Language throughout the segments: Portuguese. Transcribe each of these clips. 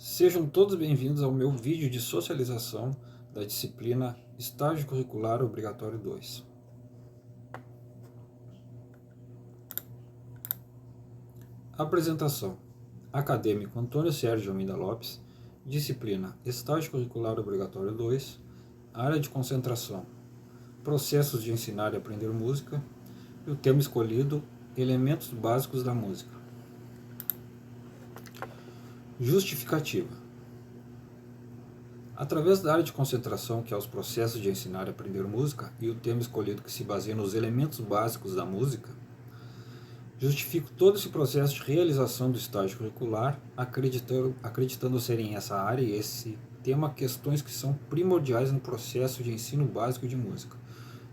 Sejam todos bem-vindos ao meu vídeo de socialização da disciplina Estágio Curricular Obrigatório 2. Apresentação. Acadêmico Antônio Sérgio Almeida Lopes, disciplina Estágio Curricular Obrigatório 2, área de concentração, processos de ensinar e aprender música, e o tema escolhido, elementos básicos da música. Justificativa. Através da área de concentração, que é os processos de ensinar e aprender música, e o tema escolhido que se baseia nos elementos básicos da música, justifico todo esse processo de realização do estágio curricular, acreditando ser em essa área e esse tema questões que são primordiais no processo de ensino básico de música.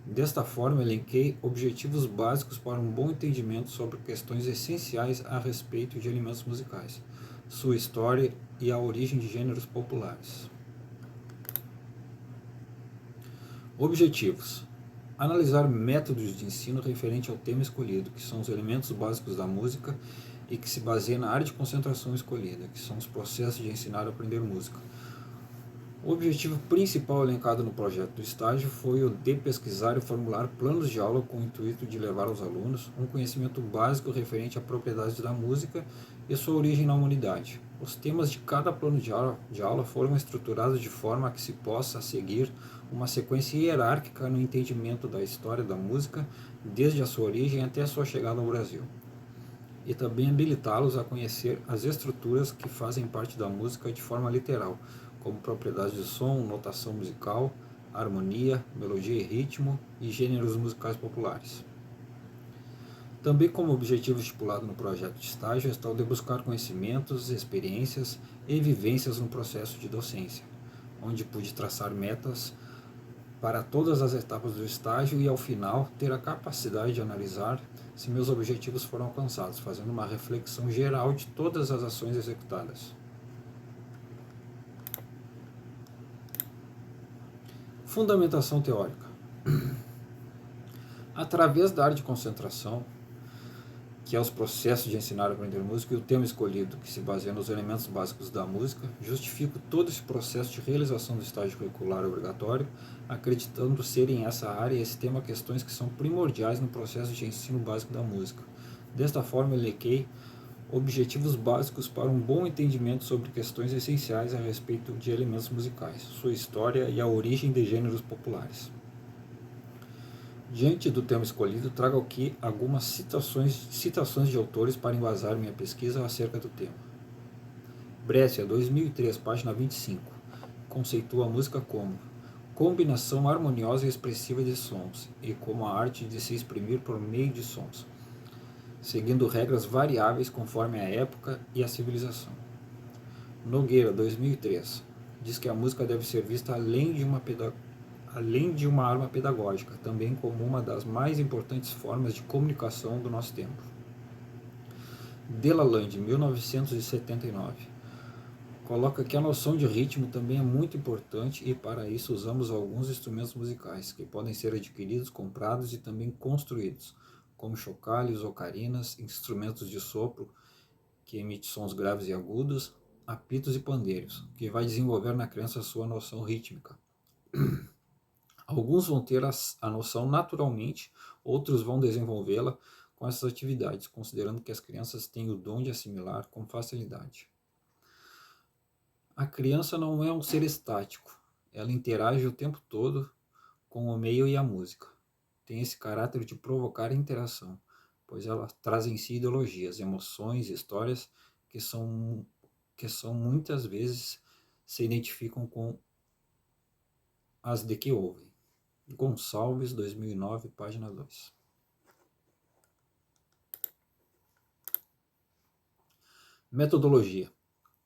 Desta forma, elenquei objetivos básicos para um bom entendimento sobre questões essenciais a respeito de elementos musicais, sua história e a origem de gêneros populares. Objetivos: analisar métodos de ensino referente ao tema escolhido, que são os elementos básicos da música e que se baseia na área de concentração escolhida, que são os processos de ensinar e aprender música. O objetivo principal elencado no projeto do estágio foi o de pesquisar e formular planos de aula com o intuito de levar aos alunos um conhecimento básico referente a propriedades da música e sua origem na humanidade. Os temas de cada plano de aula foram estruturados de forma a que se possa seguir uma sequência hierárquica no entendimento da história da música, desde a sua origem até a sua chegada ao Brasil, e também habilitá-los a conhecer as estruturas que fazem parte da música de forma literal, como propriedades de som, notação musical, harmonia, melodia e ritmo e gêneros musicais populares. Também como objetivo estipulado no projeto de estágio está o de buscar conhecimentos, experiências e vivências no processo de docência, onde pude traçar metas para todas as etapas do estágio e, ao final, ter a capacidade de analisar se meus objetivos foram alcançados, fazendo uma reflexão geral de todas as ações executadas. Fundamentação teórica. Através da área de concentração, que é os processos de ensinar e aprender música, e o tema escolhido, que se baseia nos elementos básicos da música, justifico todo esse processo de realização do estágio curricular obrigatório, acreditando ser em essa área e esse tema questões que são primordiais no processo de ensino básico da música. Desta forma, elenquei objetivos básicos para um bom entendimento sobre questões essenciais a respeito de elementos musicais, sua história e a origem de gêneros populares. Diante do tema escolhido, trago aqui algumas citações de autores para embasar minha pesquisa acerca do tema. Brescia, 2003, página 25, conceitua a música como combinação harmoniosa e expressiva de sons e como a arte de se exprimir por meio de sons, seguindo regras variáveis conforme a época e a civilização. Nogueira, 2003, diz que a música deve ser vista além de uma arma pedagógica, também como uma das mais importantes formas de comunicação do nosso tempo. Delalande, 1979, coloca que a noção de ritmo também é muito importante e para isso usamos alguns instrumentos musicais, que podem ser adquiridos, comprados e também construídos, como chocalhos, ocarinas, instrumentos de sopro, que emite sons graves e agudos, apitos e pandeiros, que vai desenvolver na criança a sua noção rítmica. Alguns vão ter a noção naturalmente, outros vão desenvolvê-la com essas atividades, considerando que as crianças têm o dom de assimilar com facilidade. A criança não é um ser estático, ela interage o tempo todo com o meio e a música. Tem esse caráter de provocar interação, pois ela traz em si ideologias, emoções, histórias que são muitas vezes se identificam com as de que ouvem. Gonçalves, 2009, página 2. Metodologia.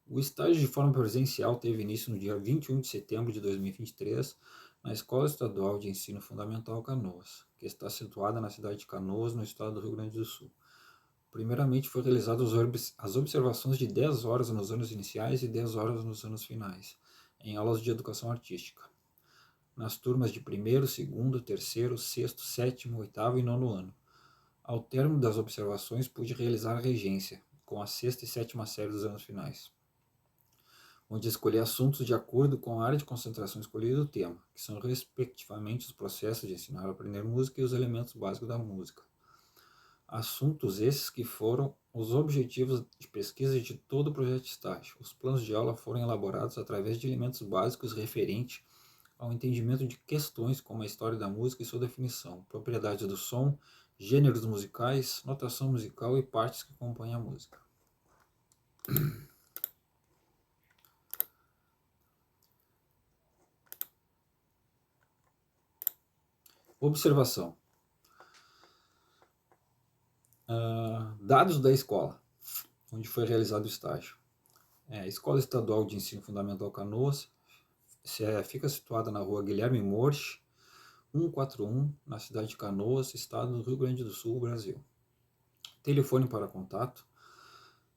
O estágio de forma presencial teve início no dia 21 de setembro de 2023 na Escola Estadual de Ensino Fundamental Canoas, que está situada na cidade de Canoas, no estado do Rio Grande do Sul. Primeiramente, foi realizadas as observações de 10 horas nos anos iniciais e 10 horas nos anos finais, em aulas de educação artística, nas turmas de 1º, 2º, 3º, 6º, 7º, 8º e 9º ano. Ao término das observações, pude realizar a regência, com a 6ª e 7ª série dos anos finais. onde escolher assuntos de acordo com a área de concentração escolhida e o tema, que são respectivamente os processos de ensinar a aprender música e os elementos básicos da música. Assuntos esses que foram os objetivos de pesquisa de todo o projeto de estágio. Os planos de aula foram elaborados através de elementos básicos referentes ao entendimento de questões como a história da música e sua definição, propriedades do som, gêneros musicais, notação musical e partes que compõem a música. Observação. Dados da escola, onde foi realizado o estágio. Escola Estadual de Ensino Fundamental Canoas, fica situada na rua Guilherme Morche, 141, na cidade de Canoas, estado do Rio Grande do Sul, Brasil. Telefone para contato,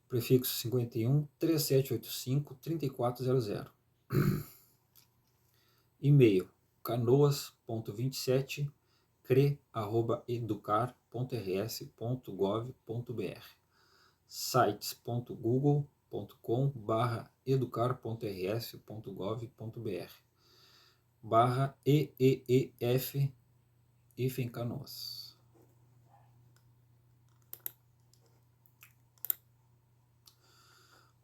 prefixo 51 3785 3400. E-mail canoas.27cre@educar.rs.gov.br, sites.google.com/educar.rs.gov.br /EEEF Canoas.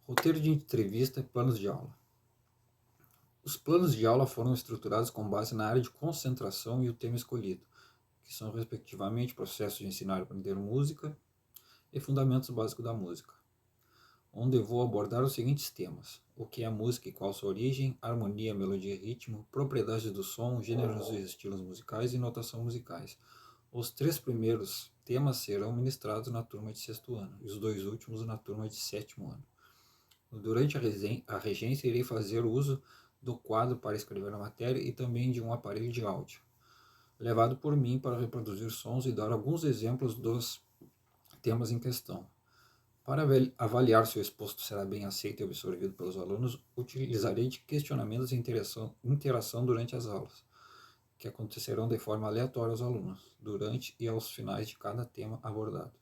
Roteiro de entrevista e planos de aula. Os planos de aula foram estruturados com base na área de concentração e o tema escolhido, que são respectivamente processos de ensinar e aprender música e fundamentos básicos da música, onde vou abordar os seguintes temas: o que é música e qual sua origem, harmonia, melodia e ritmo, propriedades do som, gêneros e estilos musicais e notação musicais. Os 3 primeiros temas serão ministrados na turma de 6º ano e os 2 últimos na turma de 7º ano. Durante a regência, irei fazer uso do quadro para escrever a matéria e também de um aparelho de áudio, levado por mim para reproduzir sons e dar alguns exemplos dos temas em questão. Para avaliar se o exposto será bem aceito e absorvido pelos alunos, utilizarei de questionamentos e interação durante as aulas, que acontecerão de forma aleatória aos alunos, durante e aos finais de cada tema abordado.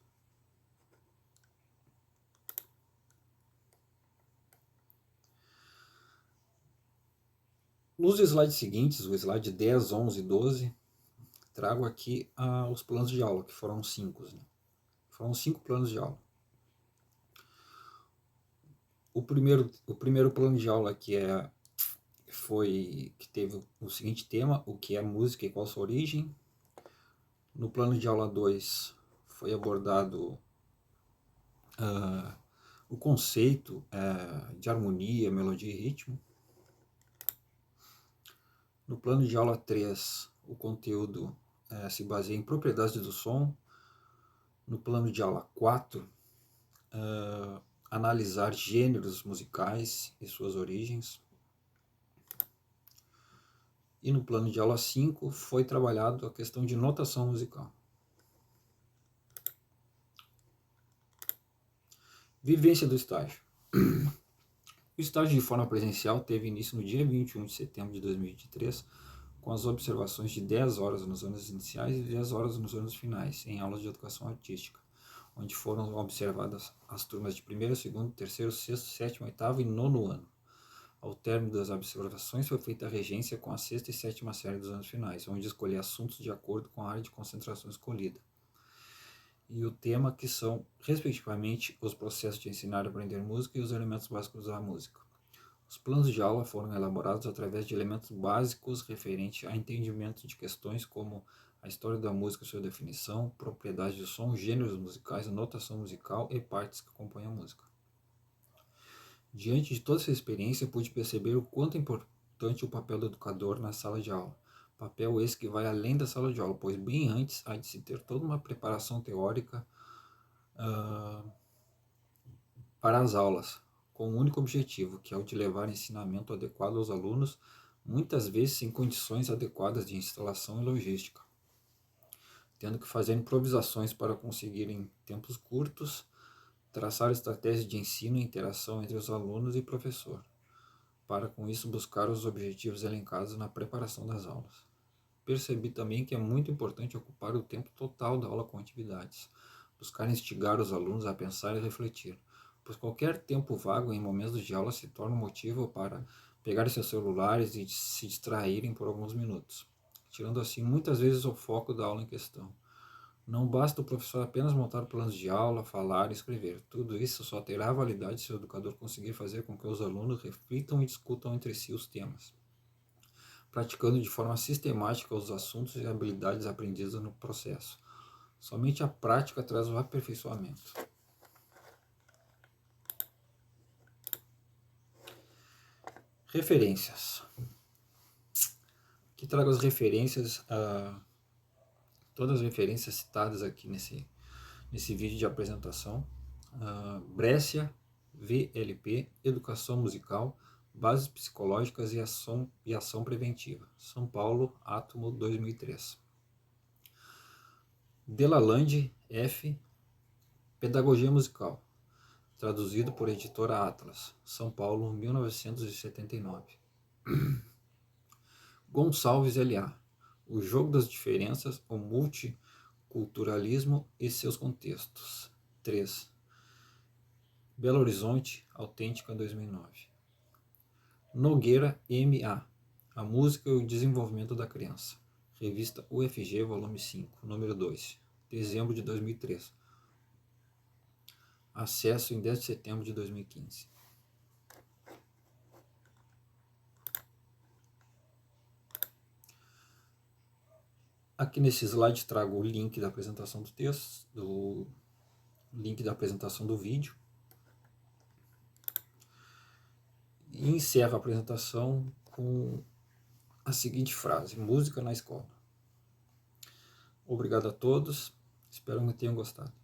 Nos slides seguintes, o slide 10, 11 e 12, trago aqui os planos de aula, que foram 5. Foram 5 planos de aula. O primeiro plano de aula que teve o seguinte tema: o que é música e qual sua origem. No plano de aula 2 foi abordado o conceito de harmonia, melodia e ritmo. No plano de aula 3, o conteúdo se baseia em propriedades do som. No plano de aula 4, analisar gêneros musicais e suas origens. E no plano de aula 5 foi trabalhado a questão de notação musical. Vivência do estágio. O estágio de forma presencial teve início no dia 21 de setembro de 2023, com as observações de 10 horas nos anos iniciais e 10 horas nos anos finais, em aulas de educação artística, onde foram observadas as turmas de 1º, 2º, 3º, 6º, 7º, 8º e 9º ano. Ao término das observações foi feita a regência com a 6ª e 7ª série dos anos finais, onde escolhi assuntos de acordo com a área de concentração escolhida e o tema, que são, respectivamente, os processos de ensinar e aprender música e os elementos básicos da música. Os planos de aula foram elaborados através de elementos básicos referentes a entendimento de questões como a história da música, sua definição, propriedades de som, gêneros musicais, notação musical e partes que compõem a música. Diante de toda essa experiência, pude perceber o quanto é importante o papel do educador na sala de aula. Papel esse que vai além da sala de aula, pois bem antes há de se ter toda uma preparação teórica para as aulas, com um único objetivo, que é o de levar ensinamento adequado aos alunos, muitas vezes sem condições adequadas de instalação e logística, tendo que fazer improvisações para conseguir em tempos curtos traçar estratégias de ensino e interação entre os alunos e professor, para com isso buscar os objetivos elencados na preparação das aulas. Percebi também que é muito importante ocupar o tempo total da aula com atividades, buscar instigar os alunos a pensar e refletir, pois qualquer tempo vago em momentos de aula se torna um motivo para pegar seus celulares e se distraírem por alguns minutos, tirando assim muitas vezes o foco da aula em questão. Não basta o professor apenas montar planos de aula, falar e escrever. Tudo isso só terá validade se o educador conseguir fazer com que os alunos reflitam e discutam entre si os temas, praticando de forma sistemática os assuntos e habilidades aprendidas no processo. Somente a prática traz o aperfeiçoamento. Referências. Aqui trago as referências, todas as referências citadas aqui nesse vídeo de apresentação. Brescia, VLP, Educação Musical, Bases Psicológicas e Ação Preventiva. São Paulo, Átomo, 2003. Delalande, F. Pedagogia Musical. Traduzido por editora Atlas. São Paulo, 1979. Gonçalves, L.A. O Jogo das Diferenças, o Multiculturalismo e seus Contextos. 3. Belo Horizonte, Autêntica, 2009. Nogueira, M.A. A Música e o Desenvolvimento da Criança. Revista UFG, volume 5, número 2. Dezembro de 2003. Acesso em 10 de setembro de 2015. Aqui nesse slide trago o link da apresentação do texto, do link da apresentação do vídeo. E encerro a apresentação com a seguinte frase: música na escola. Obrigado a todos, espero que tenham gostado.